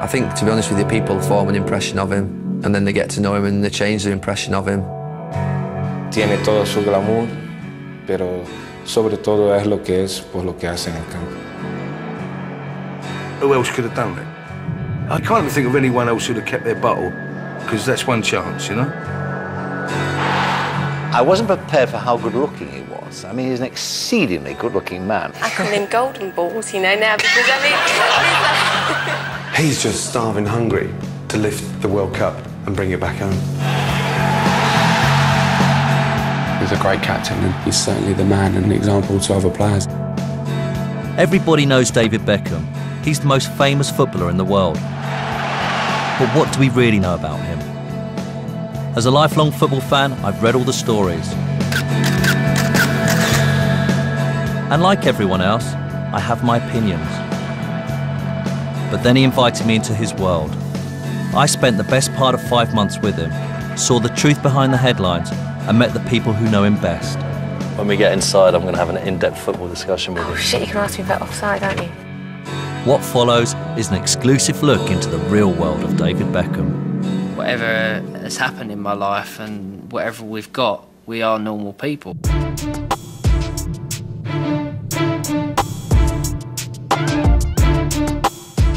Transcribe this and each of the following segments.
I think, to be honest with you, people form an impression of him, and then they get to know him and they change their impression of him. Tiene todo su glamour, pero sobre todo es lo que es por lo que hace en el campo. Who else could have done that? I can't even think of anyone else who'd have kept their bottle, because that's one chance, you know? I wasn't prepared for how good-looking he was. I mean, he's an exceedingly good-looking man. I call him golden balls, you know, now, because, I mean... He's just starving hungry to lift the World Cup and bring it back home. He's a great captain, and he's certainly the man and the example to other players. Everybody knows David Beckham. He's the most famous footballer in the world. But what do we really know about him? As a lifelong football fan, I've read all the stories. And like everyone else, I have my opinions. But then he invited me into his world. I spent the best part of 5 months with him, saw the truth behind the headlines, and met the people who know him best. When we get inside, I'm going to have an in-depth football discussion with you. Oh shit, you can ask me about offside, aren't you? What follows is an exclusive look into the real world of David Beckham. Whatever has happened in my life and whatever we've got, we are normal people.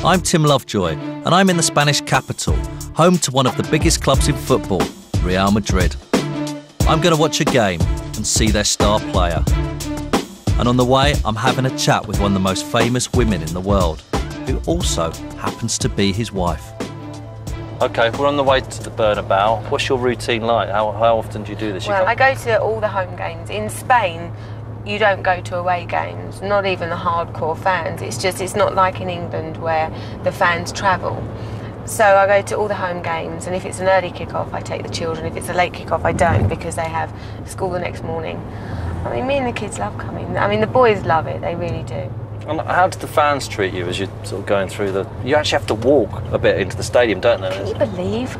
I'm Tim Lovejoy, and I'm in the Spanish capital, home to one of the biggest clubs in football, Real Madrid. I'm going to watch a game and see their star player. And on the way, I'm having a chat with one of the most famous women in the world, who also happens to be his wife. OK, we're on the way to the Bernabeu. What's your routine like? How often do you do this? Well, I go to all the home games. In Spain, you don't go to away games, not even the hardcore fans. It's not like in England where the fans travel. So I go to all the home games, and if it's an early kick-off, I take the children. If it's a late kick-off, I don't, because they have school the next morning. I mean, me and the kids love coming. I mean, the boys love it, they really do. And how do the fans treat you as you're sort of going through the... You actually have to walk a bit into the stadium, don't they? Can you believe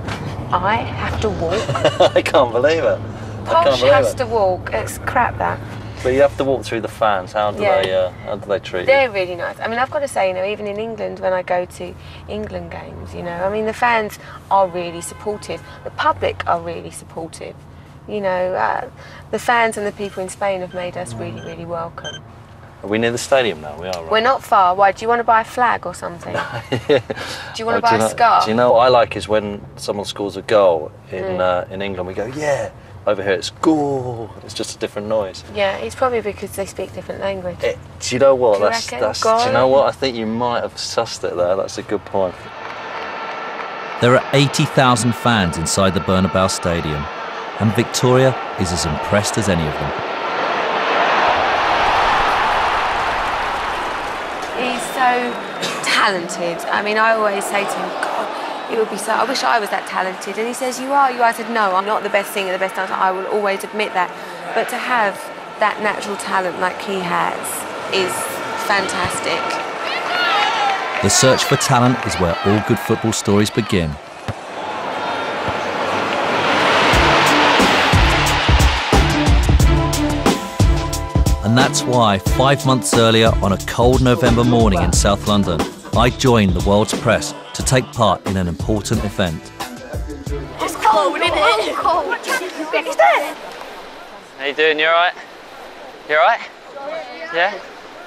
I have to walk? I can't believe it. Posh has to walk. It's crap, that. But you have to walk through the fans. How do they treat you? They're really nice. I mean, I've got to say, you know, even in England, when I go to England games, you know, I mean, the fans are really supportive. The public are really supportive. You know, the fans and the people in Spain have made us really, really welcome. Are we near the stadium now? We are, right? We're not far. Why? Do you want to buy a flag or something? Do you want to buy a scarf? Do you know what I like is when someone scores a goal in England, we go, yeah. Over here it's goal. It's just a different noise. Yeah, it's probably because they speak different language. Do you know what? Do you know what? I think you might have sussed it there. That's a good point. There are 80,000 fans inside the Bernabeu Stadium, and Victoria is as impressed as any of them. He's so talented. I mean, I always say to him, God, it would be so... I wish I was that talented. And he says, you are. I said, no, I'm not the best singer, the best dancer. I will always admit that. But to have that natural talent like he has is fantastic. The search for talent is where all good football stories begin. And that's why, 5 months earlier, on a cold November morning in South London, I joined the world's press to take part in an important event. It's cold, isn't it? Cold. How you doing? You all right? You all right? Yeah?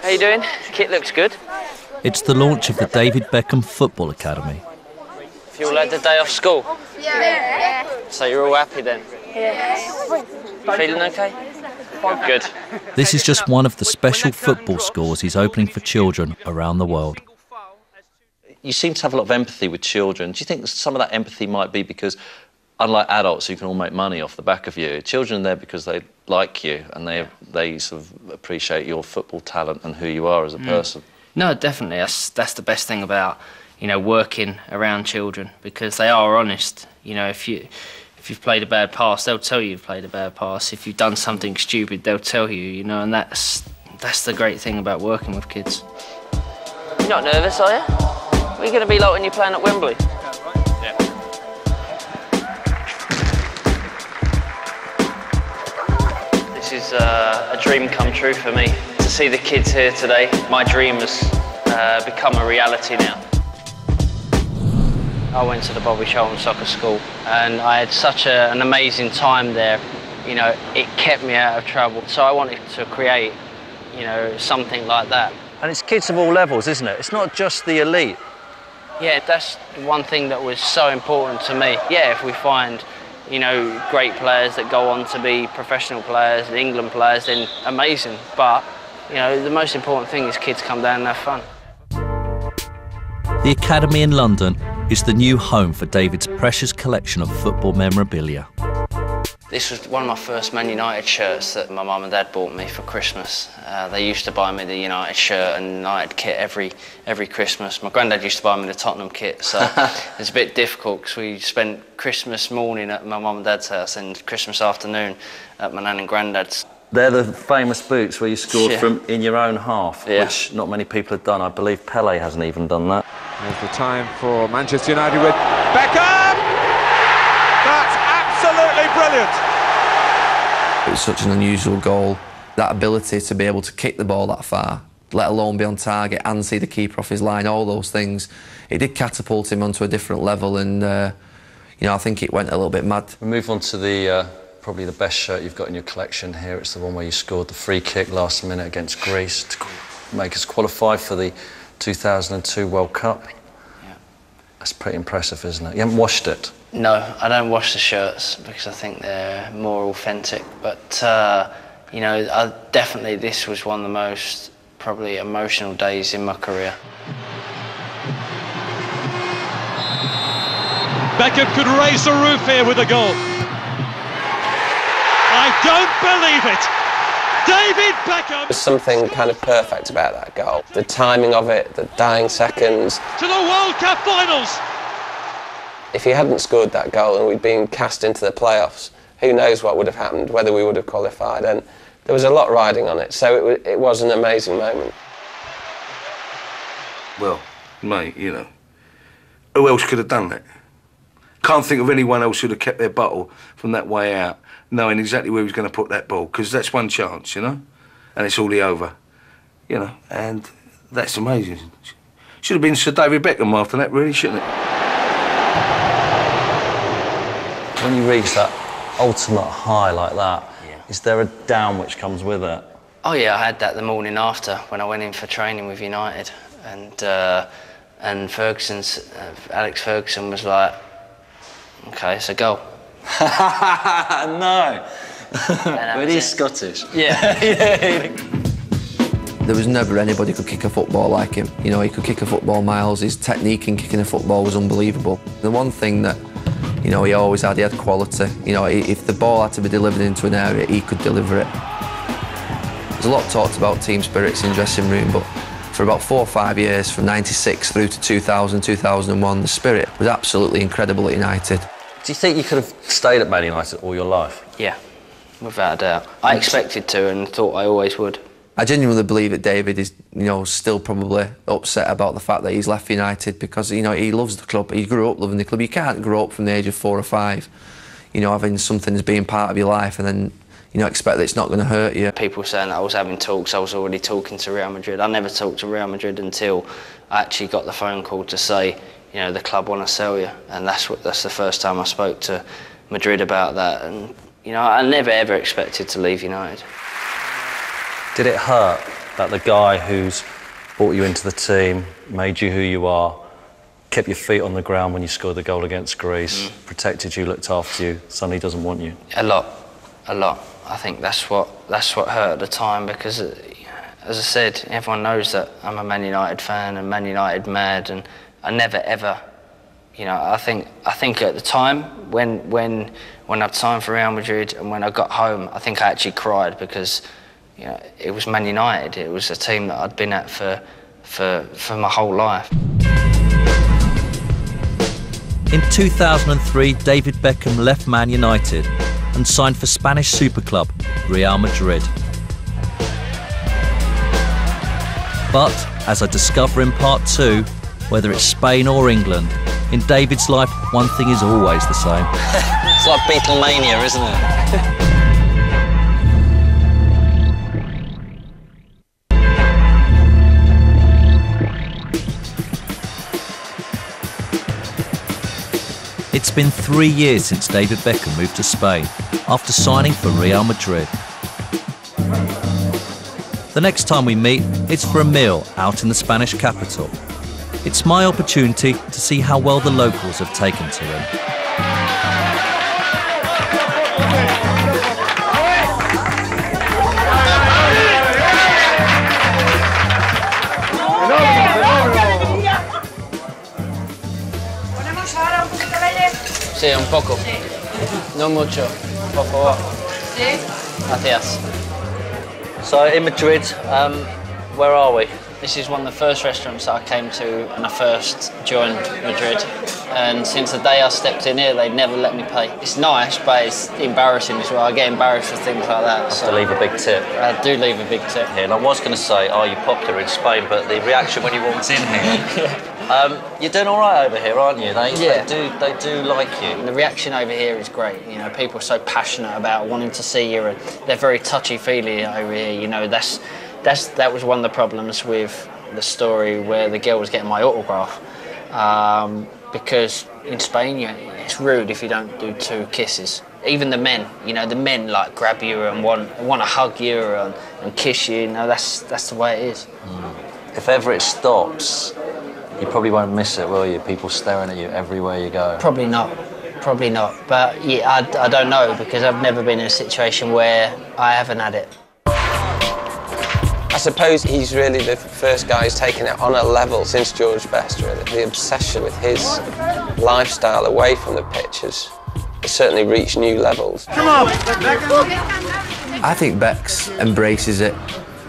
How you doing? The kit looks good. It's the launch of the David Beckham Football Academy. Have you all had the day off school? Yeah. So you're all happy then? Yeah. Feeling okay? Good. This is just one of the special football schools he's opening for children around the world. You seem to have a lot of empathy with children. Do you think some of that empathy might be because, unlike adults who can all make money off the back of you, children are there because they like you and they sort of appreciate your football talent and who you are as a person? No, definitely. That's the best thing about, you know, working around children, because they are honest. You know, if you've played a bad pass, they'll tell you you've played a bad pass. If you've done something stupid, they'll tell you, you know, and that's the great thing about working with kids. You're not nervous, are you? What are you going to be like when you're playing at Wembley? Yeah. This is a dream come true for me. To see the kids here today, my dream has become a reality now. I went to the Bobby Charlton Soccer School and I had such an amazing time there. You know, it kept me out of trouble. So I wanted to create, you know, something like that. And it's kids of all levels, isn't it? It's not just the elite. Yeah, that's one thing that was so important to me. Yeah, if we find, you know, great players that go on to be professional players, England players, then amazing. But, you know, the most important thing is kids come down and have fun. The Academy in London is the new home for David's precious collection of football memorabilia. This was one of my first Man United shirts that my mum and dad bought me for Christmas. They used to buy me the United shirt and United kit every Christmas. My granddad used to buy me the Tottenham kit, so it's a bit difficult because we spent Christmas morning at my mum and dad's house and Christmas afternoon at my nan and granddad's. They're the famous boots where you scored from in your own half, Yeah. which not many people have done. I believe Pele hasn't even done that. There's the time for Manchester United with Beckham! That's absolutely brilliant! It was such an unusual goal. That ability to be able to kick the ball that far, let alone be on target and see the keeper off his line, all those things, it did catapult him onto a different level, and you know, I think it went a little bit mad. We move on to the probably the best shirt you've got in your collection here. It's the one where you scored the free kick last minute against Greece to make us qualify for the 2002 World Cup. Yeah. That's pretty impressive, isn't it? You haven't washed it? No, I don't wash the shirts because I think they're more authentic. But, you know, definitely this was one of the most probably emotional days in my career. Beckham could raise the roof here with a goal. I don't believe it! David Beckham! There's something kind of perfect about that goal. The timing of it, the dying seconds. To the World Cup finals! If he hadn't scored that goal and we'd been cast into the playoffs, who knows what would have happened, whether we would have qualified. And there was a lot riding on it, so it was an amazing moment. Well, mate, you know, who else could have done that? Can't think of anyone else who'd have kept their bottle from that way out, knowing exactly where he was going to put that ball, because that's one chance, you know, and it's all over, you know, and that's amazing. Should have been Sir David Beckham after that, really, shouldn't it? When you reach that ultimate high like that, is there a down which comes with it? Oh yeah, I had that the morning after when I went in for training with United, and Alex Ferguson was like, "Okay, it's a goal." No. But he's Scottish. Yeah. There was never anybody who could kick a football like him. You know, he could kick a football miles. His technique in kicking a football was unbelievable. The one thing that, you know, he always had, he had quality. You know, if the ball had to be delivered into an area, he could deliver it. There's a lot talked about team spirits in dressing room, but for about 4 or 5 years, from '96 through to 2000, 2001, the spirit was absolutely incredible at United. Do you think you could have stayed at Man United all your life? Yeah, without a doubt. I expected to and thought I always would. I genuinely believe that David is, you know, still probably upset about the fact that he's left United because, you know, he loves the club. He grew up loving the club. You can't grow up from the age of 4 or 5, you know, having something as being part of your life and then, you know, expect that it's not going to hurt you. People saying that I was having talks, I was already talking to Real Madrid. I never talked to Real Madrid until I actually got the phone call to say, you know, the club want to sell you. And that's the first time I spoke to Madrid about that. And, you know, I never ever expected to leave United. Did it hurt that the guy who's brought you into the team, made you who you are, kept your feet on the ground when you scored the goal against Greece, protected you, looked after you, suddenly doesn't want you? A lot. I think that's what hurt at the time because, as I said, everyone knows that I'm a Man United fan and Man United mad, and I never ever, you know, I think at the time when I had time for Real Madrid and when I got home, I think I actually cried because, you know, it was Man United. It was a team that I'd been at for my whole life. In 2003, David Beckham left Man United and signed for Spanish super club Real Madrid. But, as I discover in part 2, whether it's Spain or England, in David's life, one thing is always the same. It's like Beatlemania, isn't it? It's been 3 years since David Beckham moved to Spain after signing for Real Madrid. The next time we meet, it's for a meal out in the Spanish capital. It's my opportunity to see how well the locals have taken to him. Sí, un poco. No mucho. Por favor. Sí. Gracias. So in Madrid, where are we? This is one of the first restaurants that I came to when I first joined Madrid. And since the day I stepped in here, they never let me pay. It's nice, but it's embarrassing as well. I get embarrassed for things like that. So leave a big tip. I do leave a big tip. Here, and I was going to say, are you popular in Spain? But the reaction when you walked in here, you're doing all right over here, aren't you? They do like you. The reaction over here is great. You know, people are so passionate about wanting to see you, and they're very touchy-feely over here. You know, that was one of the problems with the story where the girl was getting my autograph. Because in Spain, it's rude if you don't do 2 kisses. Even the men, you know, the men like grab you and want to hug you and kiss you. You know, that's the way it is. If ever it stops, you probably won't miss it, will you? People staring at you everywhere you go. Probably not. But yeah, I don't know, because I've never been in a situation where I haven't had it. I suppose he's really the first guy who's taken it on a level since George Best, really. The obsession with his lifestyle away from the pitch has certainly reached new levels. Come on! I think Bex embraces it.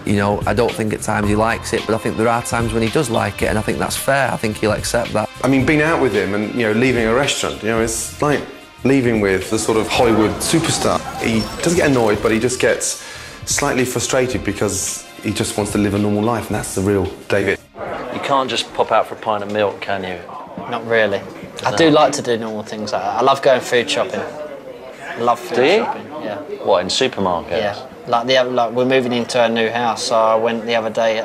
You know, I don't think at times he likes it, but I think there are times when he does like it, and I think that's fair. I think he'll accept that. I mean, being out with him and, you know, leaving a restaurant, you know, it's like leaving with the sort of Hollywood superstar. He doesn't get annoyed, but he just gets slightly frustrated because he just wants to live a normal life, and that's the real David. You can't just pop out for a pint of milk, can you? Not really. I do like to do normal things like that. I love going food shopping. I love food shopping. Yeah. What, in supermarkets? Yeah. Like we're moving into a new house, so I went the other day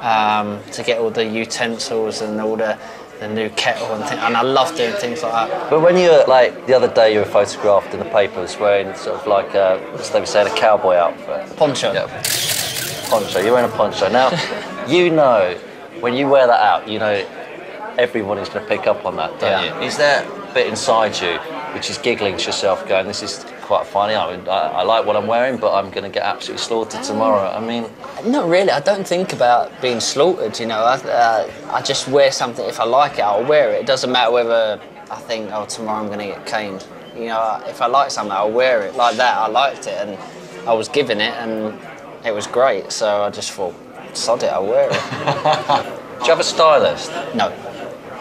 to get all the utensils and all the new kettle and things, and I love doing things like that. But when you were, like, the other day you were photographed in the papers wearing sort of like, as they were saying, a cowboy outfit. Poncho. Yeah. Poncho, you're wearing a poncho. Now, you know, when you wear that out, you know everybody's going to pick up on that, don't you? Is there a bit inside you which is giggling to yourself going, this is quite funny, I like what I'm wearing, but I'm going to get absolutely slaughtered tomorrow? I mean... Not really. I don't think about being slaughtered, you know. I just wear something. If I like it, I'll wear it. It doesn't matter whether I think, oh, tomorrow I'm going to get caned. You know, if I like something, I'll wear it. Like that, I liked it, and I was given it, and it was great, so I just thought, sod it, I'll wear it. Do you have a stylist? No.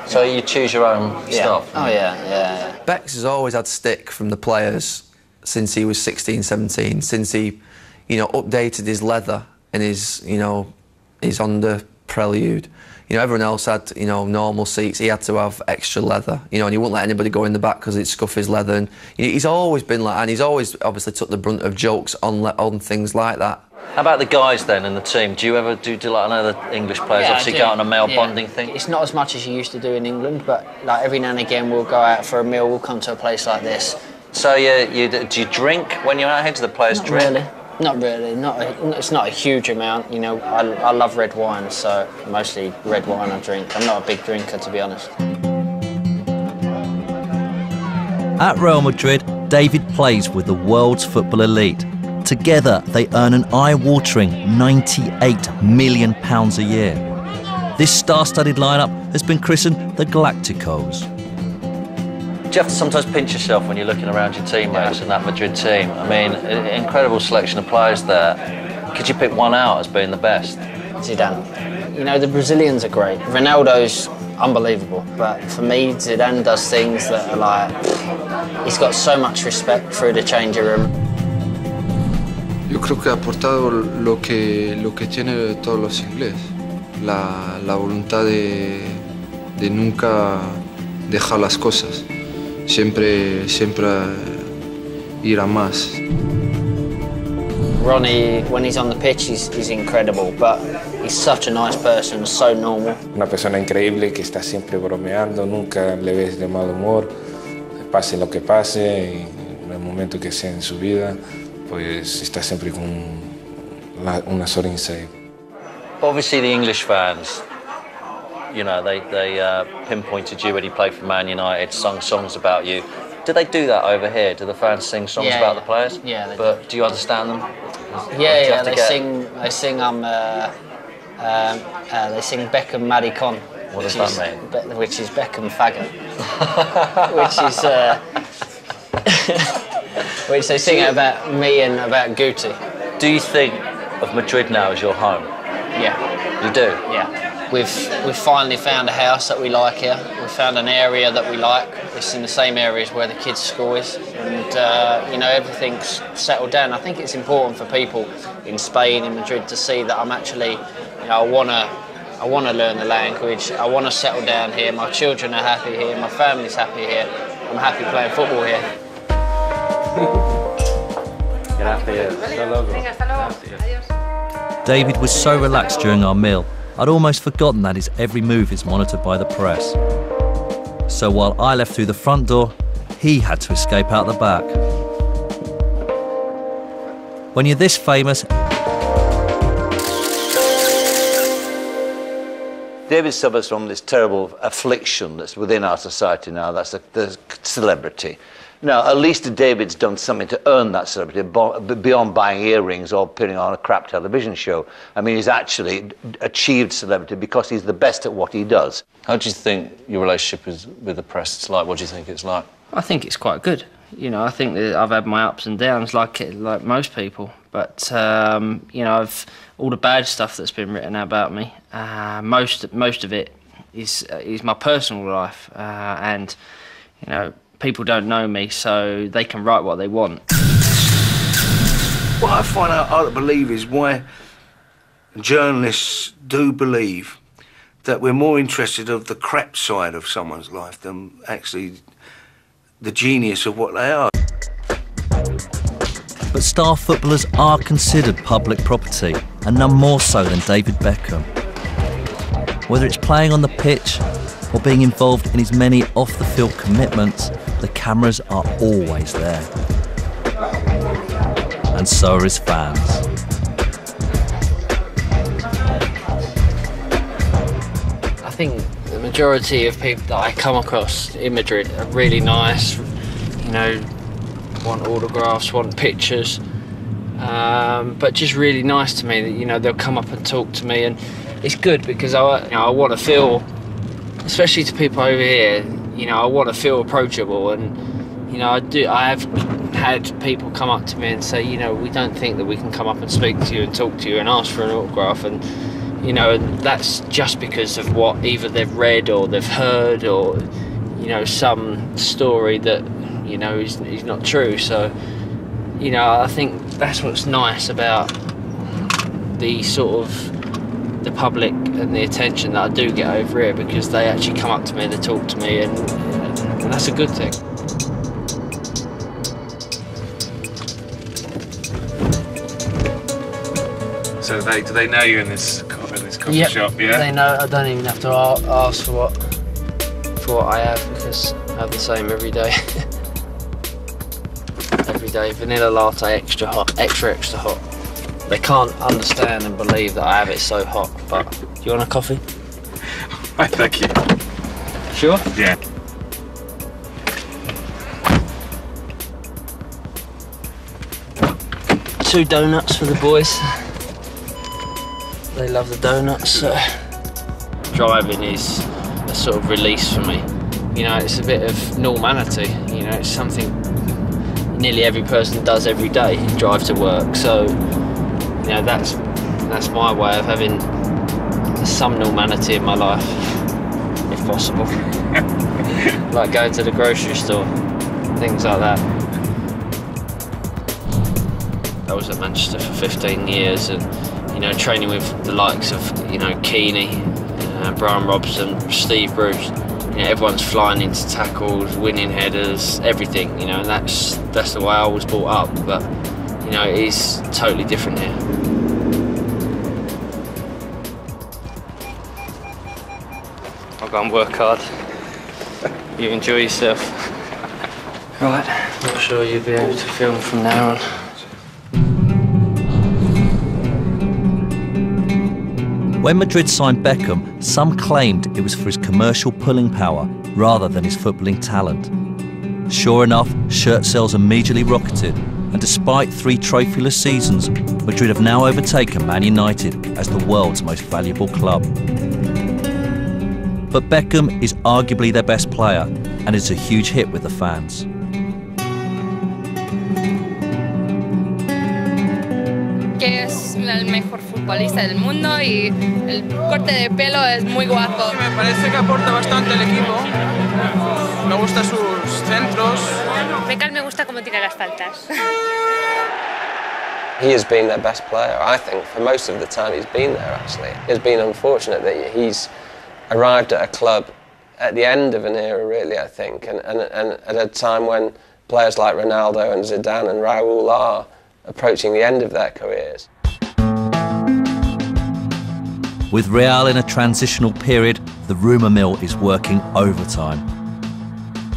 So you choose your own stuff? Oh, yeah. Bex has always had stick from the players since he was 16, 17, since he, you know, updated his leather and his, you know, his under prelude. You know, everyone else had, you know, normal seats. He had to have extra leather, you know, and he wouldn't let anybody go in the back because it'd scuff his leather. And you know, he's always been like, and he's always obviously took the brunt of jokes on things like that. How about the guys then in the team? Do you ever do like, I know the English players obviously go on a male bonding thing? It's not as much as you used to do in England, but like every now and again we'll go out for a meal, we'll come to a place like this. So do you drink when you're out here? Do the players drink? Not really. It's not a huge amount, you know. I love red wine, so mostly red wine I drink. I'm not a big drinker, to be honest. At Real Madrid, David plays with the world's football elite. Together, they earn an eye-watering £98 million a year. This star-studded lineup has been christened the Galacticos. Do you have to sometimes pinch yourself when you're looking around your teammates in that Madrid team? I mean, an incredible selection of players there. Could you pick one out as being the best? Zidane. You know, the Brazilians are great. Ronaldo's unbelievable, but for me, Zidane does things that are like... He's got so much respect through the changing room. Yo creo que ha aportado lo que tiene todos los ingleses, la voluntad de nunca dejar las cosas, siempre ir a más. Ronnie, when he's on the pitch, he's incredible, but he's such a nice person, so normal. Una persona increíble que está siempre bromeando, nunca le ves de mal humor, pase lo que pase, en el momento que sea en su vida, pues está siempre con una sonrisa. Obviously, the English fans, you know, they pinpointed you when you played for Man United, sung songs about you. Do they do that over here? Do the fans sing songs about the players? Yeah, they But do you understand them? Yeah, they sing. They sing. They sing Beckham Maricon. What does that mean? Which is Beckham faggot. which they sing about me and about Guti. Do you think of Madrid now as your home? Yeah. You do? Yeah. We've finally found a house that we like here. We've found an area that we like. It's in the same areas where the kids' school is, and you know, everything's settled down. I think it's important for people in Spain, in Madrid, to see that I'm actually, you know, I want to learn the language. I want to settle down here. My children are happy here. My family's happy here. I'm happy playing football here. David was so relaxed during our meal, I'd almost forgotten that his every move is monitored by the press. So while I left through the front door, he had to escape out the back. When you're this famous, David suffers from this terrible affliction that's within our society now, that's the celebrity. Now, at least David's done something to earn that celebrity beyond buying earrings or appearing on a crap television show. I mean, he's actually achieved celebrity because he's the best at what he does. How do you think your relationship is with the press is like? What do you think it's like? I think it's quite good. You know, I think that I've had my ups and downs like most people. But, you know, all the bad stuff that's been written about me, most of it is my personal life. And, you know, people don't know me, so they can write what they want. What I find out hard to believe is why journalists do believe that we're more interested of the crap side of someone's life than actually the genius of what they are. but star footballers are considered public property, and none more so than David Beckham. Whether it's playing on the pitch or being involved in his many off-the-field commitments, the cameras are always there. And so are his fans. I think the majority of people that I come across in Madrid are really nice, you know, want autographs, want pictures, but just really nice to me. That, you know, they'll come up and talk to me, and it's good because I want to feel, especially to people over here, you know, I want to feel approachable, and you know, I have had people come up to me and say, you know, we don't think that we can come up and speak to you and talk to you and ask for an autograph, and you know, that's just because of what either they've read or they've heard, or you know, some story that, you know, is not true. So, you know, I think that's what's nice about the sort of the public and the attention that I do get over here, because they actually come up to me, they talk to me, and that's a good thing. So do they know you in this coffee shop? Yeah. They know. I don't even have to ask for what I have, because I have the same every day. Every day, vanilla latte, extra hot, extra hot. They can't understand and believe that I have it so hot. But do you want a coffee? Thank you. Sure? Yeah. Two donuts for the boys. They love the donuts. Driving is a sort of release for me. You know, it's a bit of normality. You know, it's something nearly every person does every day, drive to work. So, you know, that's my way of having some normality in my life, if possible. Like going to the grocery store, things like that. I was at Manchester for 15 years, and you know, training with the likes of, you know, Keane, Brian Robson, Steve Bruce. You know, everyone's flying into tackles, winning headers, everything. You know, and that's the way I was brought up. But you know, it is totally different here. I'll go and work hard. You enjoy yourself. Right, not sure you'll be able to film from now on. When Madrid signed Beckham, some claimed it was for his commercial pulling power rather than his footballing talent. Sure enough, shirt sales immediately rocketed, and despite 3 trophyless seasons, Madrid have now overtaken Man United as the world's most valuable club. But Beckham is arguably their best player, and is a huge hit with the fans. Que es el mejor futbolista del mundo y el corte de pelo es muy guapo. Me parece que aporta bastante al equipo. Me gustan sus centros. Beckham me gusta cómo tira las faltas. He has been their best player, I think, for most of the time he's been there, actually. It's been unfortunate that he's arrived at a club at the end of an era, really, I think, and at a time when players like Ronaldo and Zidane and Raul are approaching the end of their careers. With Real in a transitional period, the rumour mill is working overtime.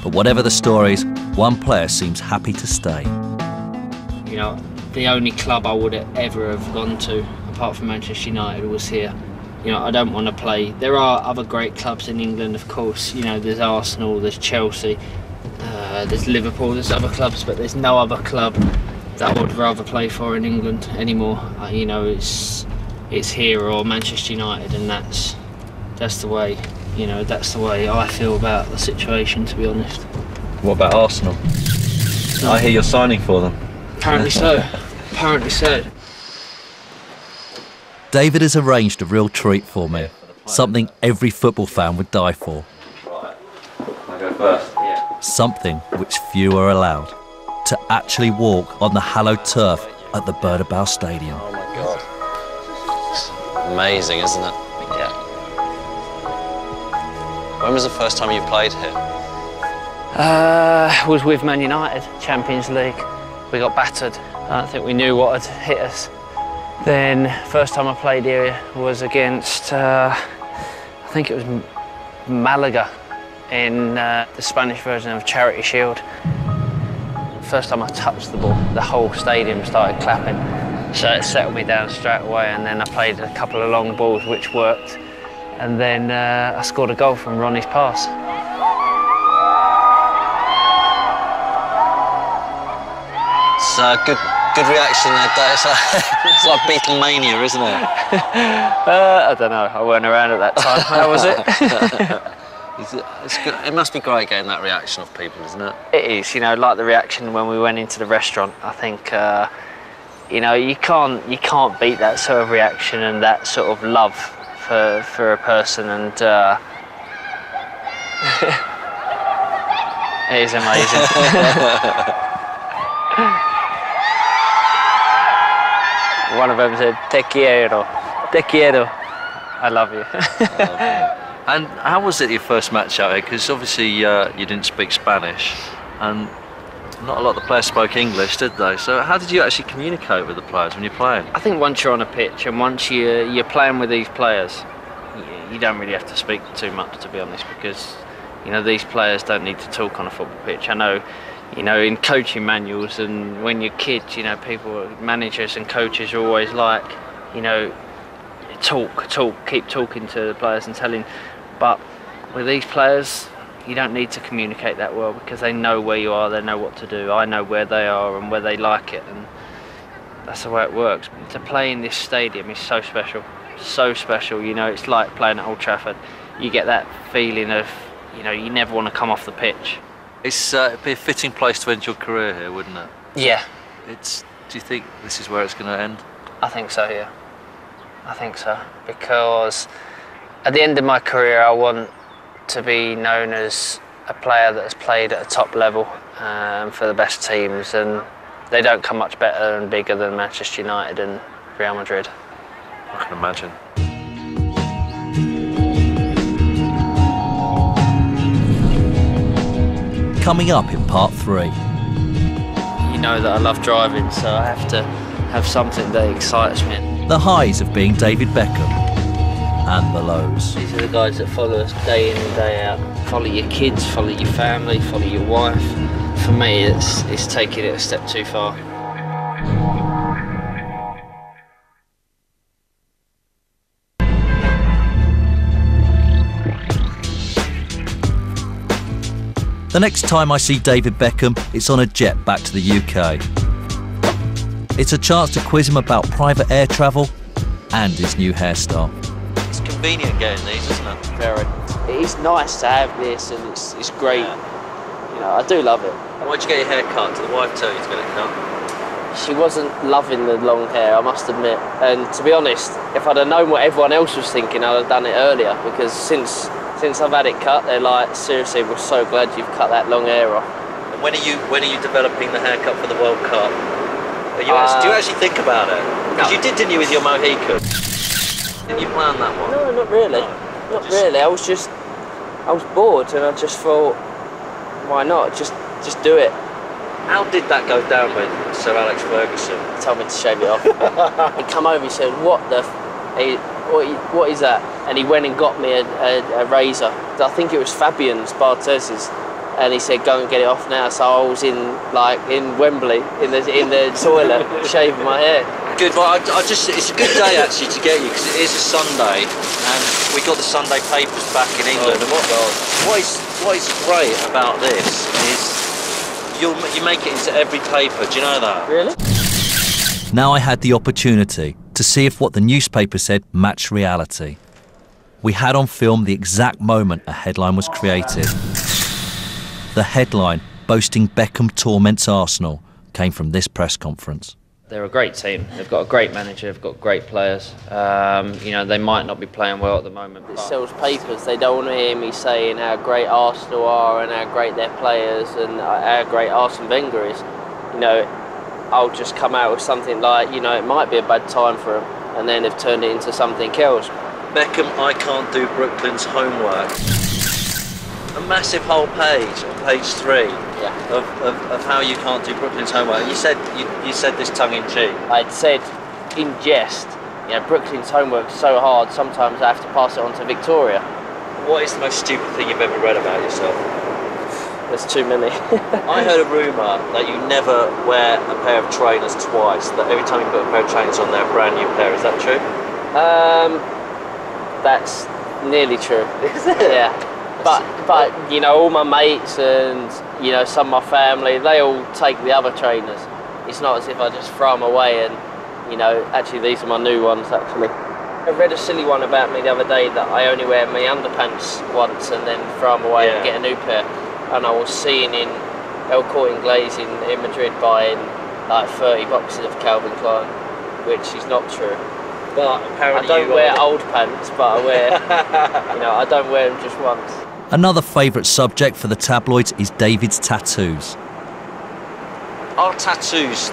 But whatever the stories, one player seems happy to stay. You know, the only club I would ever have gone to, apart from Manchester United, was here. You know, I don't want to play. There are other great clubs in England, of course. You know, there's Arsenal, there's Chelsea, there's Liverpool, there's other clubs, but there's no other club that I would rather play for in England anymore. You know, it's here or Manchester United, and that's the way. You know, that's the way I feel about the situation, to be honest. What about Arsenal? No. I hear you're signing for them. Apparently so. Apparently so. David has arranged a real treat for me, something every football fan would die for. Right. I'll go first. Yeah. Something which few are allowed. To actually walk on the hallowed turf at the Bernabeu Stadium. Oh my God. It's amazing, isn't it? Yeah. When was the first time you played here? It was with Man United, Champions League. We got battered. I don't think we knew what had hit us. Then, first time I played here was against, I think it was Malaga in the Spanish version of Charity Shield. First time I touched the ball, the whole stadium started clapping. So it settled me down straight away, and then I played a couple of long balls which worked. And then I scored a goal from Ronnie's pass. It's a good reaction that day. It's like Beatlemania, isn't it? I don't know, I weren't around at that time. How was it? It's good. It must be great getting that reaction of people, isn't it? It is, you know, like the reaction when we went into the restaurant. I think, you know, you can't beat that sort of reaction and that sort of love for a person, and it is amazing. One of them said, "Te quiero, te quiero, I love you." And how was it your first match out here? Because obviously you didn't speak Spanish, and not a lot of the players spoke English, did they? So how did you actually communicate with the players when you're playing? I think once you're on a pitch and once you're playing with these players, you don't really have to speak too much, to be honest, because you know these players don't need to talk on a football pitch. I know, you know, in coaching manuals and when you're kids, you know, people, managers and coaches are always like, you know, talk, keep talking to the players and telling. But with these players, you don't need to communicate that well because they know where you are, they know what to do. I know where they are and where they like it, and that's the way it works. To play in this stadium is so special, you know, it's like playing at Old Trafford. You get that feeling of, you know, you never want to come off the pitch. It'd be a fitting place to end your career here, wouldn't it? Yeah. Do you think this is where it's going to end? I think so, yeah. I think so, because at the end of my career, I want to be known as a player that has played at a top level for the best teams, and they don't come much better and bigger than Manchester United and Real Madrid. I can imagine. Coming up in part 3. You know that I love driving, so I have to have something that excites me. The highs of being David Beckham and the lows. These are the guys that follow us day in and day out. Follow your kids, follow your family, follow your wife, for me, it's taking it a step too far. The next time I see David Beckham, it's on a jet back to the UK. It's a chance to quiz him about private air travel and his new hairstyle. It's convenient getting these, isn't it? Very. It's nice to have this, and it's great. Yeah. You know, I do love it. Why'd you get your hair cut? Did the wife tell you to get it cut? She wasn't loving the long hair, I must admit. And to be honest, if I'd have known what everyone else was thinking, I'd have done it earlier. Because since I've had it cut, they're like, seriously, we're so glad you've cut that long hair off. And when are you developing the haircut for the World Cup? Do you actually think about it? Because you did, didn't you, with your Mohican? Didn't you plan that one? No, not really. Not really. I was bored, and I just thought, why not? Just do it. How did that go down with Sir Alex Ferguson? He told me to shave it off. He come over, he said, what is that? And he went and got me a razor. I think it was Fabian's, Barthez's, and he said, go and get it off now. So I was in Wembley in the toilet shaving my hair. Good. Well, it's a good day actually to get you, because it is a Sunday, and we got the Sunday papers back in England. And what is great about this is you make it into every paper. Do you know that? Really? Now I had the opportunity to see if what the newspaper said matched reality. We had on film the exact moment a headline was created. The headline, boasting Beckham torments Arsenal, came from this press conference. They're a great team. They've got a great manager. They've got great players. You know, they might not be playing well at the moment. It sells papers. They don't want to hear me saying how great Arsenal are and how great their players and how great Arsene Wenger is. You know, I'll just come out with something like, you know, it might be a bad time for them, and then they've turned it into something else. Beckham, I can't do Brooklyn's homework. A massive whole page on page 3 of how you can't do Brooklyn's homework. You said this tongue in cheek. I'd said in jest, you know, Brooklyn's homework is so hard, sometimes I have to pass it on to Victoria. What is the most stupid thing you've ever read about yourself? There's too many. I heard a rumour that you never wear a pair of trainers twice, that every time you put a pair of trainers on, they're a brand new pair. Is that true? That's nearly true. Is it? Yeah. But you know, all my mates and, you know, some of my family, they all take the other trainers. It's not as if I just throw them away and, you know, actually these are my new ones actually. I read a silly one about me the other day that I only wear my underpants once and then throw them away and get a new pair. And I was seen in El Corte Inglés in Madrid buying like 30 boxes of Calvin Klein, which is not true. But apparently I don't wear old pants, but I wear, you know, I don't wear them just once. Another favourite subject for the tabloids is David's tattoos. Are tattoos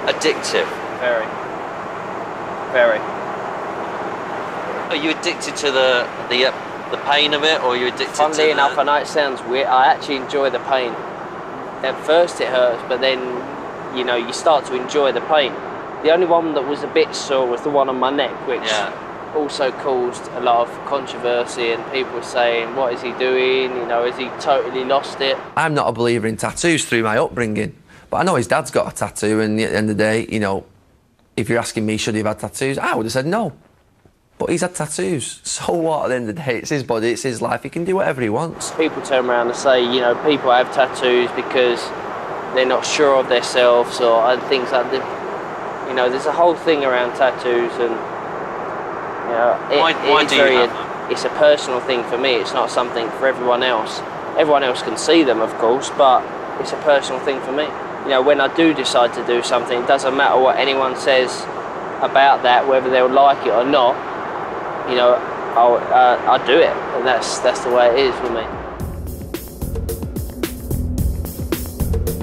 addictive? Very. Very. Are you addicted to the pain of it, or are you addicted to Funnily enough, I know it sounds weird, I actually enjoy the pain. At first it hurts, but then, you know, you start to enjoy the pain. The only one that was a bit sore was the one on my neck, which also caused a lot of controversy, and people were saying, what is he doing? You know, has he totally lost it? I'm not a believer in tattoos through my upbringing, but I know his dad's got a tattoo, and at the end of the day, you know, if you're asking me, should he have had tattoos? I would have said no. But he's had tattoos. So what, at the end of the day? It's his body, it's his life. He can do whatever he wants. People turn around and say, you know, people have tattoos because they're not sure of themselves or things like that. You know, there's a whole thing around tattoos, and, you know, it's a personal thing for me. It's not something for everyone else. Everyone else can see them, of course, but it's a personal thing for me. You know, when I do decide to do something, it doesn't matter what anyone says about that, whether they'll like it or not. You know, I'll do it, and that's the way it is for me.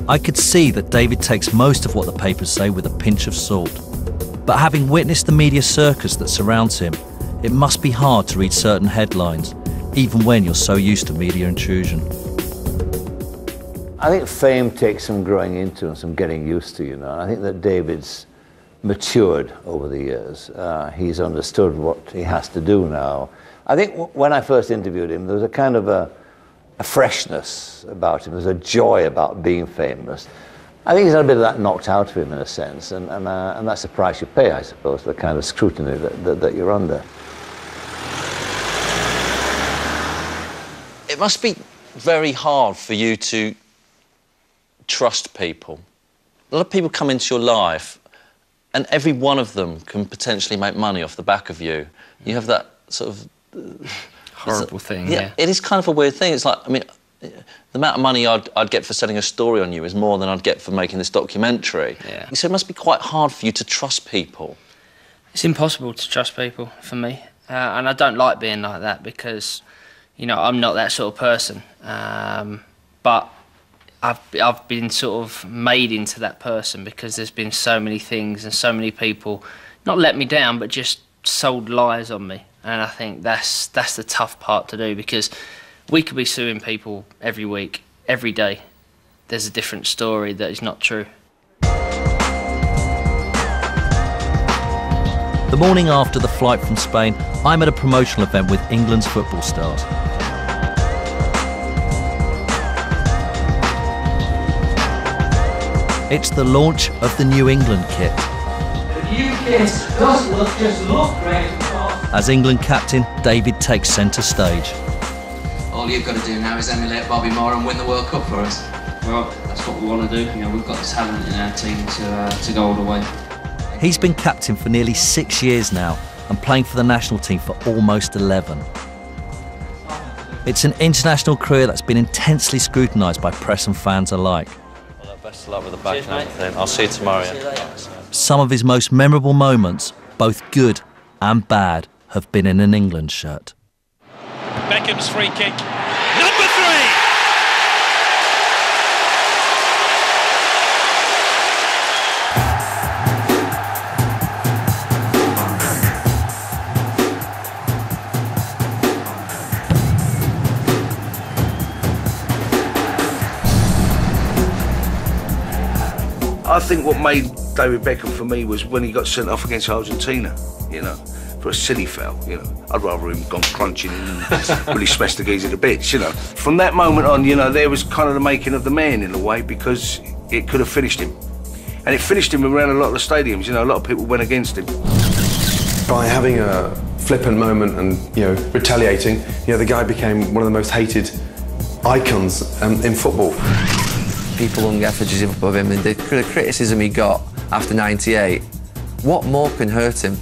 I could see that David takes most of what the papers say with a pinch of salt. But having witnessed the media circus that surrounds him, it must be hard to read certain headlines, even when you're so used to media intrusion. I think fame takes some growing into and some getting used to, you know. I think that David's matured over the years. He's understood what he has to do now. I think when I first interviewed him, there was a kind of a a freshness about him. There's a joy about being famous. I think he's had a bit of that knocked out of him in a sense, and that's the price you pay, I suppose, the kind of scrutiny that you're under. It must be very hard for you to trust people. A lot of people come into your life and every one of them can potentially make money off the back of you. You have that sort of... horrible thing, yeah. It is kind of a weird thing. It's like, I mean, the amount of money I'd get for selling a story on you is more than I'd get for making this documentary. Yeah. So it must be quite hard for you to trust people. It's impossible to trust people, for me. And I don't like being like that because, you know, I'm not that sort of person. But I've been sort of made into that person because there's been so many things and so many people not let me down, but just sold lies on me. And I think that's the tough part to do, because we could be suing people every week, every day. There's a different story that is not true. The morning after the flight from Spain, I'm at a promotional event with England's football stars. It's the launch of the New England kit. The new kit does just look great. As England captain, David takes centre stage. All you've got to do now is emulate Bobby Moore and win the World Cup for us. Well, that's what we want to do. You know, we've got the talent in our team to go all the way. He's been captain for nearly 6 years now and playing for the national team for almost 11. It's an international career that's been intensely scrutinised by press and fans alike. Well, best of luck with the back and everything. I'll see you tomorrow. Some of his most memorable moments, both good and bad, have been in an England shirt. Beckham's free kick. Number 3! I think what made David Beckham for me was when he got sent off against Argentina, you know, for a silly foul, you know. I'd rather him gone crunching and really smashed the geezer to bits, you know. From that moment on, you know, there was kind of the making of the man in a way, because it could have finished him. And it finished him around a lot of the stadiums, you know, a lot of people went against him. By having a flippant moment and, you know, retaliating, you know, the guy became one of the most hated icons in football. People hung effigies above him, and the criticism he got after '98, what more can hurt him?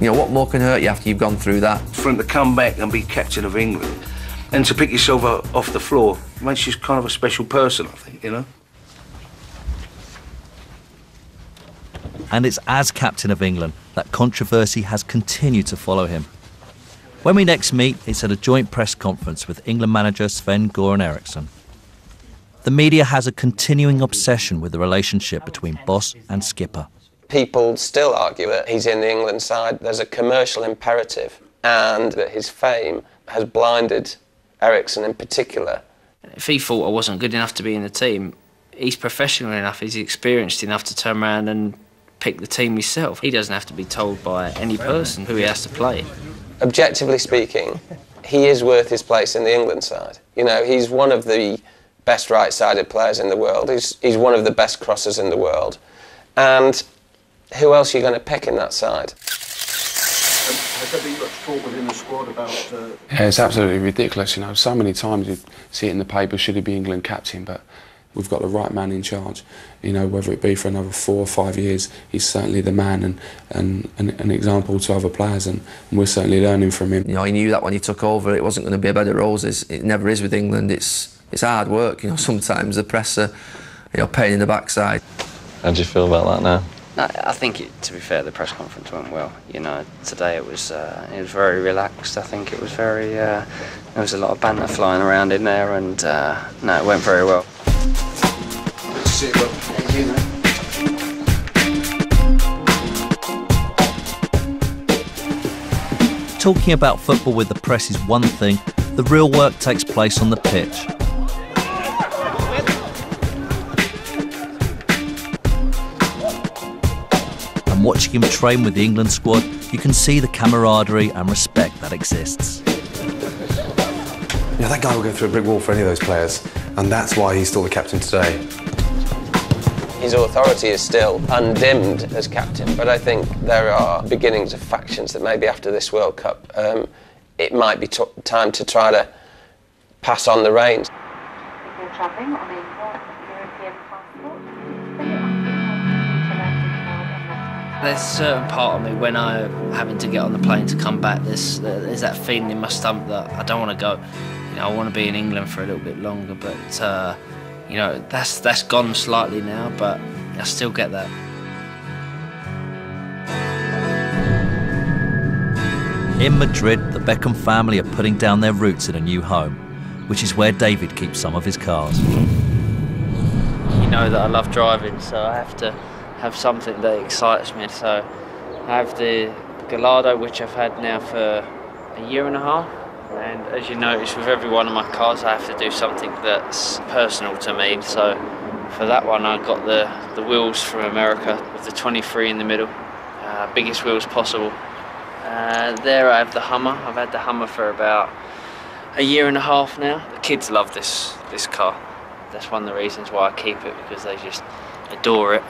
You know, what more can hurt you after you've gone through that? For him to come back and be captain of England and to pick yourself up off the floor makes you kind of a special person, I think, you know. And it's as captain of England that controversy has continued to follow him. When we next meet, it's at a joint press conference with England manager Sven-Göran Eriksson. The media has a continuing obsession with the relationship between boss and skipper. People still argue that he's in the England side. There's a commercial imperative, and that his fame has blinded Eriksson in particular. If he thought I wasn't good enough to be in the team, he's professional enough, he's experienced enough to turn around and pick the team himself. He doesn't have to be told by any person who he has to play. Objectively speaking, he is worth his place in the England side. You know, he's one of the best right-sided players in the world. He's one of the best crossers in the world. And who else are you going to pick in that side? Has there been much talk within the squad about... Yeah, it's absolutely ridiculous, you know. So many times you see it in the paper, should he be England captain, but we've got the right man in charge. You know, whether it be for another 4 or 5 years, he's certainly the man and an example to other players, and we're certainly learning from him. You know, he knew that when he took over, it wasn't going to be a bed of roses. It never is with England. It's hard work, you know. Sometimes the press are, you know, pain in the backside. How do you feel about that now? No, I think, to be fair, the press conference went well. You know, today it was very relaxed. I think it was very. There was a lot of banter flying around in there, and no, it went very well. See you, bro. Thank you, man. Talking about football with the press is one thing. The real work takes place on the pitch. And watching him train with the England squad, you can see the camaraderie and respect that exists. You You know, that guy will go through a brick wall for any of those players, and that's why he's still the captain today. His authority is still undimmed as captain, but I think there are beginnings of factions that maybe after this World Cup, it might be time to try to pass on the reins. There's a certain part of me when I'm having to get on the plane to come back, there's that feeling in my stomach that I don't want to go. You know, I want to be in England for a little bit longer, but you know, that's gone slightly now, but I still get that. In Madrid, the Beckham family are putting down their roots in a new home, which is where David keeps some of his cars. You know that I love driving, so I have to have something that excites me. So I have the Gallardo, which I've had now for a year and a half. And as you notice, with every one of my cars, I have to do something that's personal to me. So for that one, I got the wheels from America with the 23 in the middle, biggest wheels possible. There I have the Hummer. I've had the Hummer for about a year and a half now. The kids love this car. That's one of the reasons why I keep it, because they just adore it.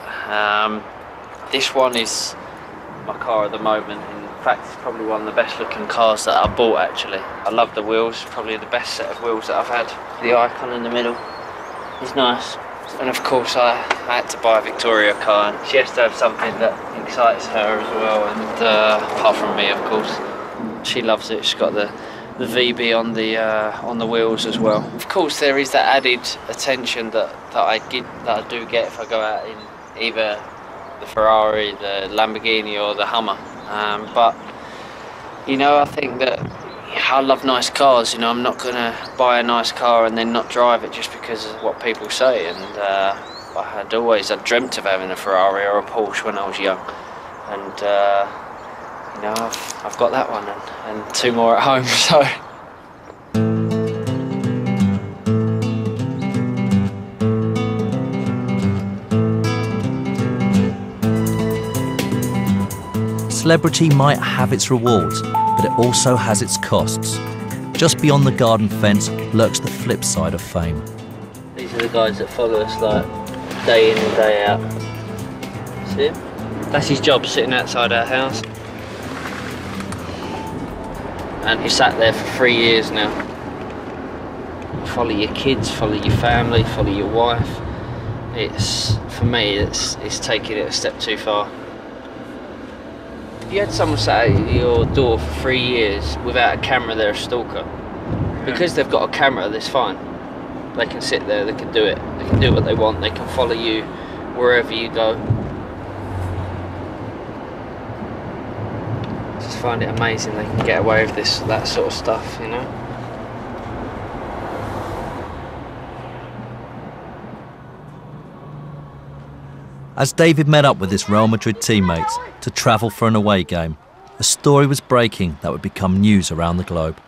This one is my car at the moment. In fact, it's probably one of the best looking cars that I bought actually. I love the wheels, probably the best set of wheels that I've had. The icon in the middle is nice. And of course I had to buy a Victoria car, and she has to have something that excites her as well, and apart from me of course. She loves it. She's got the VB on the wheels as well. Of course there is that added attention that I do get if I go out in either the Ferrari, the Lamborghini or the Hummer. But you know, I think that I love nice cars. You know, I'm not gonna buy a nice car and then not drive it just because of what people say. And I dreamt of having a Ferrari or a Porsche when I was young, and you know, I've got that one and two more at home. So. Celebrity might have its rewards, but it also has its costs. Just beyond the garden fence lurks the flip side of fame. These are the guys that follow us like day in and day out. See him? That's his job, sitting outside our house. And he sat there for 3 years now. Follow your kids, follow your family, follow your wife. For me, it's taking it a step too far. If you had someone sat at your door for 3 years without a camera, they're a stalker. Because they've got a camera, that's fine. They can sit there, they can do it. They can do what they want, they can follow you wherever you go. I just find it amazing they can get away with that sort of stuff, you know? As David met up with his Real Madrid teammates to travel for an away game, a story was breaking that would become news around the globe.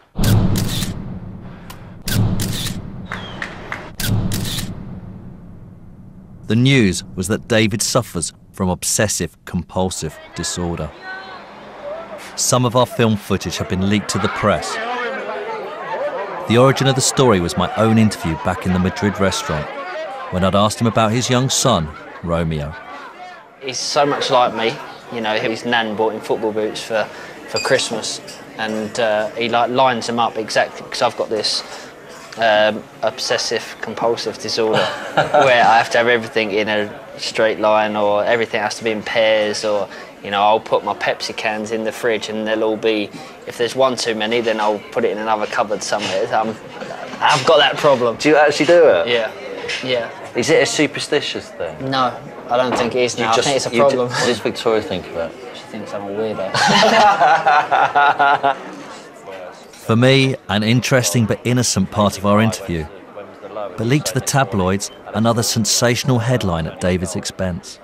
The news was that David suffers from obsessive-compulsive disorder. Some of our film footage had been leaked to the press. The origin of the story was my own interview back in the Madrid restaurant, when I'd asked him about his young son, Romeo. He's so much like me. You know, his nan bought him football boots for Christmas, and he like lines them up exactly, because I've got this obsessive-compulsive disorder where I have to have everything in a straight line, or everything has to be in pairs, or you know, I'll put my Pepsi cans in the fridge and they'll all be, if there's one too many, then I'll put it in another cupboard somewhere. I've got that problem. Do you actually do it? Yeah, yeah. Is it a superstitious thing? No, I don't think it is now. I think it's a problem. What does Victoria think of it? She thinks I'm a weirdo. For me, an interesting but innocent part of our interview, but leaked to the tabloids, another sensational headline at David's expense.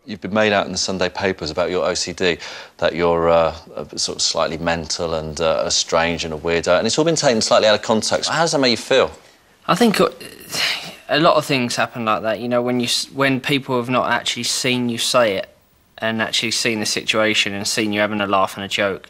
You've been made out in the Sunday papers about your OCD, that you're sort of slightly mental and strange and a weirdo, and it's all been taken slightly out of context. How does that make you feel? I think a lot of things happen like that. You know, when people have not actually seen you say it, and actually seen the situation and seen you having a laugh and a joke.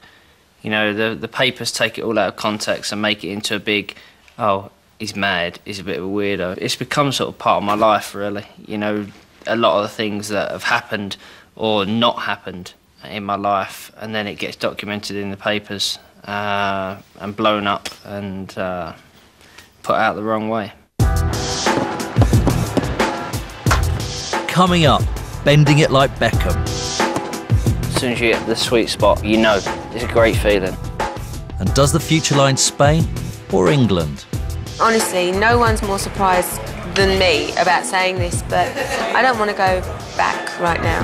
You know, the papers take it all out of context and make it into a big oh, he's mad, he's a bit of a weirdo. It's become sort of part of my life, really. You know, a lot of the things that have happened or not happened in my life, and then it gets documented in the papers and blown up and put out the wrong way. Coming up, bending it like Beckham. As soon as you get the sweet spot, you know, it's a great feeling. And does the future lie in Spain or England? Honestly, no one's more surprised than me about saying this, but I don't want to go back right now.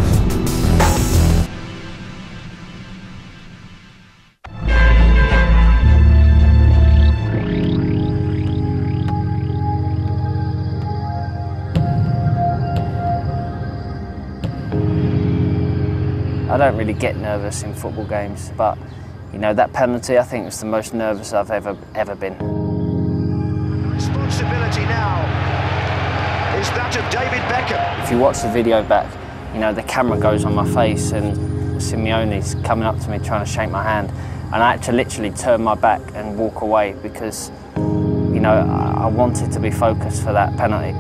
I don't really get nervous in football games, but you know, that penalty, I think, was the most nervous I've ever been. Responsibility now is that of David Beckham. If you watch the video back, you know, the camera goes on my face and Simeone's coming up to me trying to shake my hand, and I had to literally turn my back and walk away because, you know, I wanted to be focused for that penalty.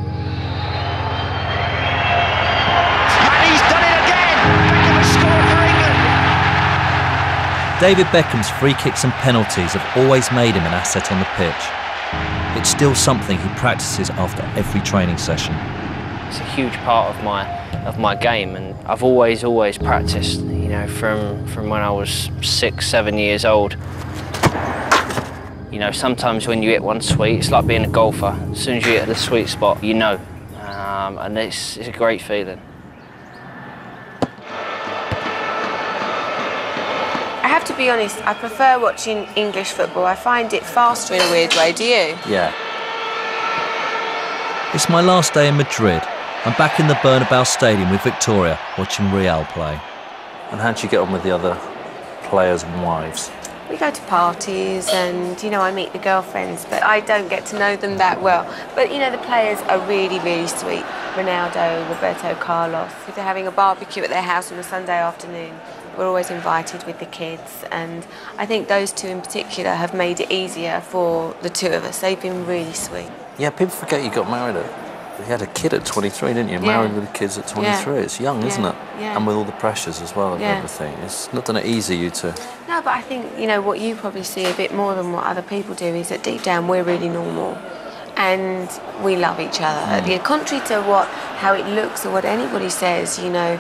David Beckham's free kicks and penalties have always made him an asset on the pitch. It's still something he practices after every training session. It's a huge part of my game, and I've always practiced, you know, from when I was 6, 7 years old. You know, sometimes when you hit one sweet, it's like being a golfer. As soon as you hit the sweet spot, you know, and it's a great feeling. I have to be honest, I prefer watching English football. I find it faster in a weird way, do you? Yeah. It's my last day in Madrid. I'm back in the Bernabeu Stadium with Victoria, watching Real play. And how do you get on with the other players and wives? We go to parties and, you know, I meet the girlfriends, but I don't get to know them that well. But, you know, the players are really, really sweet. Ronaldo, Roberto Carlos. If they're having a barbecue at their house on a Sunday afternoon, we're always invited with the kids, and I think those two in particular have made it easier for the two of us. They've been really sweet. Yeah, people forget you got married you had a kid at 23, didn't you? Yeah. Married with kids at 23. Yeah. It's young, isn't it? Yeah. And with all the pressures as well and everything. It's not done it easy, you two. No, but I think, you know, what you probably see a bit more than what other people do is that deep down we're really normal and we love each other. Contrary to how it looks or what anybody says, you know,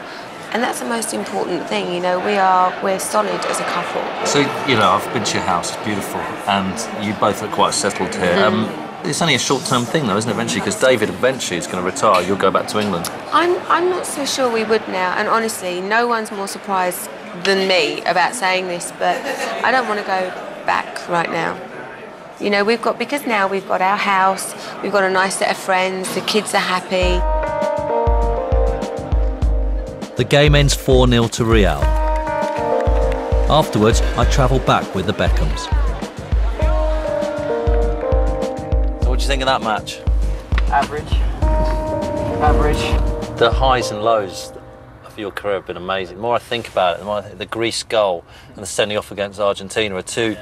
and that's the most important thing, you know, we're solid as a couple. So, you know, I've been to your house, it's beautiful, and you both look quite settled here. It's only a short-term thing though, isn't it, eventually? Because David eventually is going to retire, you'll go back to England. I'm not so sure we would now, and honestly, no one's more surprised than me about saying this, but I don't want to go back right now. You know, because now we've got our house, we've got a nice set of friends, the kids are happy. The game ends 4-0 to Real. Afterwards, I travel back with the Beckhams. So what do you think of that match? Average. The highs and lows of your career have been amazing. The more I think about it, the more the Greece goal and the sending off against Argentina are two,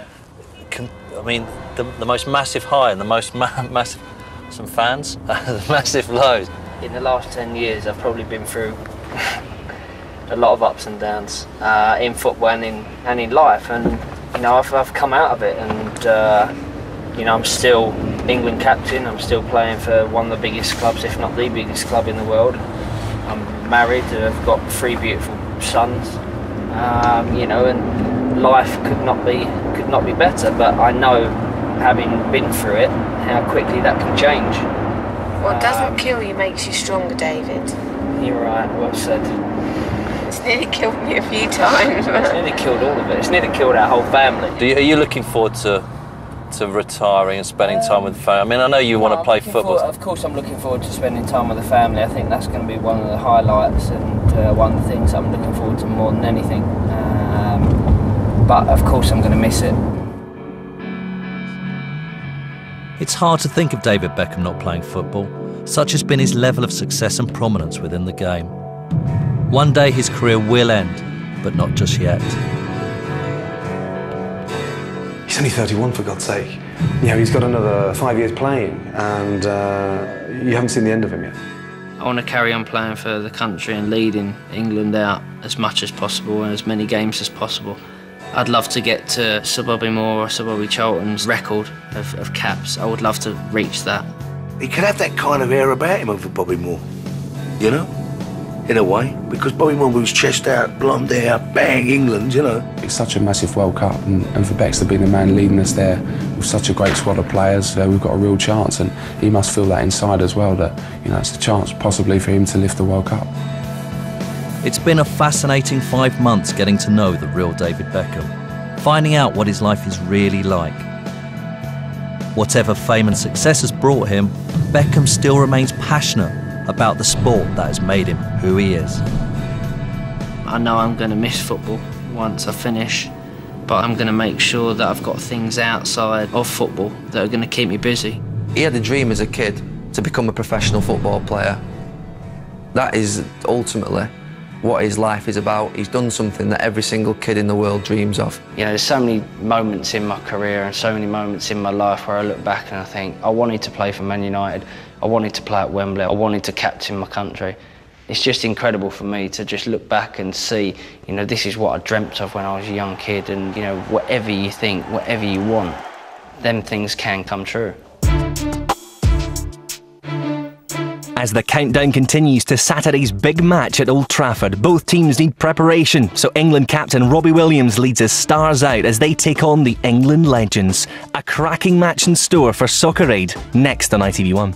I mean, the most massive high and the most massive, some fans, massive lows. In the last 10 years, I've probably been through a lot of ups and downs in football and in life, and you know, I've come out of it, and you know, I'm still England captain. I'm still playing for one of the biggest clubs, if not the biggest club in the world. I'm married. I've got 3 beautiful sons. You know, and life could not be better. But I know, having been through it, how quickly that can change. What doesn't kill you makes you stronger, David. You're right. Well said. It's nearly killed me a few times. It's nearly killed all of it. It's nearly killed our whole family. Are you looking forward to retiring and spending time with the family? I mean, I know you want to play football. Of course, I'm looking forward to spending time with the family. I think that's going to be one of the highlights and one of the things I'm looking forward to more than anything. But of course, I'm going to miss it. It's hard to think of David Beckham not playing football. Such has been his level of success and prominence within the game. One day his career will end, but not just yet. He's He's only 31, for God's sake. You know, he's got another 5 years playing, and you haven't seen the end of him yet. I want to carry on playing for the country and leading England out as much as possible and as many games as possible. I'd love to get to Sir Bobby Moore or Sir Bobby Charlton's record of caps. I would love to reach that. He could have that kind of air about him over Bobby Moore, you know, in a way, because Bobby Moore was chest out, blonde hair, bang, England, you know. It's such a massive World Cup, and for Bex to be the man leading us there with such a great squad of players, we've got a real chance, and he must feel that inside as well, that, you know, it's a chance possibly for him to lift the World Cup. It's been a fascinating 5 months getting to know the real David Beckham, finding out what his life is really like. Whatever fame and success has brought him, Beckham still remains passionate about the sport that has made him who he is. I know I'm going to miss football once I finish, but I'm going to make sure that I've got things outside of football that are going to keep me busy. He had a dream as a kid to become a professional football player. That is ultimately what his life is about. He's done something that every single kid in the world dreams of. You know, there's so many moments in my career and so many moments in my life where I look back and I think, I wanted to play for Man United, I wanted to play at Wembley, I wanted to captain my country. It's just incredible for me to just look back and see, you know, this is what I dreamt of when I was a young kid, and, you know, whatever you think, whatever you want, them things can come true. As the countdown continues to Saturday's big match at Old Trafford, both teams need preparation, so England captain Robbie Williams leads his stars out as they take on the England legends. A cracking match in store for Soccer Aid, next on ITV1.